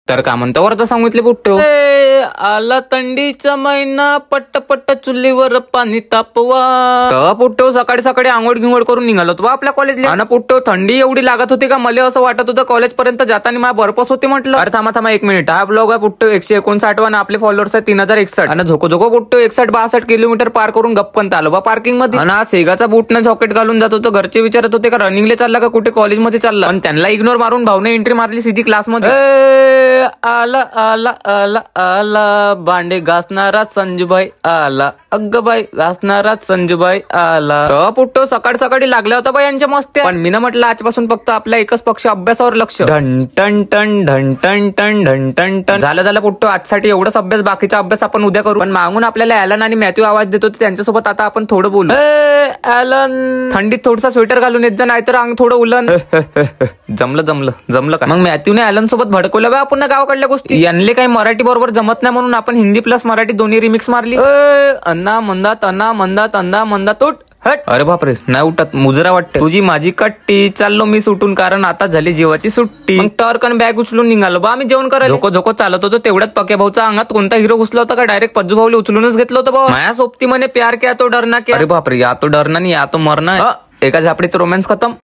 तर का म्हणतो वर तर सांगितले पुट्टो आला थंडीचा महिना पट्ट पट्ट चुलीवर पाणी तापवा. तर पुट्टो सकाळी सकाळी आंघोळ गिंगोळ करून निघालो होतो आपल्या कॉलेजला. आणि पुट्टो थंडी एवढी लागत होती का मला असं वाटत होतं कॉलेज पर्यंत जाताना मला बर्फच होते म्हटलं. अरे थांबा 1 मिनिट. हा ब्लॉग आहे पुट्टो 159 आणि आपले फॉलोअर्स आहे 3061 आणि झोको पुट्टो 61-62 किलोमीटर पार करून गप्पन आलो बा पार्किंग मध्ये. आणि सेगाचा बूटनं जॉकेट घालून जात होतो. घरचे विचारत होते का रनिंगला चालला का कुठे कॉलेजमध्ये चालला. पण त्यांना इग्नोर मारून भावने एंट्री मारली सीधी क्लासमध्ये. आला आला आला आला भांडे घासणारा संजूबाई आला. अग्ग बाई घासणारा संजूबाई आला. तर पुट्टो सकाळ सकाळी लागल्या होता बाई यांच्या मस्त्या. पण मी म्हटलं आजपासून फक्त आपल्या एकच पक्ष अभ्यासावर लक्ष. ढन टन टन ढन टन टन ढन टन टन. झालं पुट्टो आजसाठी एवढाच अभ्यास. बाकीचा अभ्यास आपण उद्या करू. पण मागून आपल्याला ॲलन आणि मॅथ्यू आवाज देत होते त्यांच्यासोबत आता आपण थोडं बोलू. ॲलन थंडीत थोडसा स्वेटर घालून येत जा नाहीतर अंग थोडं उलन. जमलं का. मग मॅथ्यूने ॲलन सोबत भडकवलं बा आपण गावाकडल्या गोष्टी. यांनी काही मराठी बरोबर जमत नाही म्हणून आपण हिंदी प्लस मराठी दोन्ही रिमिक्स मारली. अन्ना मंदा तोट हट. अरे बापरे नाही उठत मुजरा वाटते. तुझी माझी कट्टी चाललो मी सुटून कारण आता झाली जीवाची सुट्टी. मग टर्क आणि बॅग उचलून निघालो बा आम्ही जेवण करायला. झोको चालत होतो तेवढ्यात पक्या भाऊचा अंगात कोणता हिरो घुसला होता का डायरेक्ट पज्जू भाऊला उचलूनच घेतलं होतं बा. माया सोबती म्हणे प्यार क्या तो डरना क्या. अरे बापरे या तो डरना नाही या तो मरना. एका झापडीत रोमॅन्स खतम.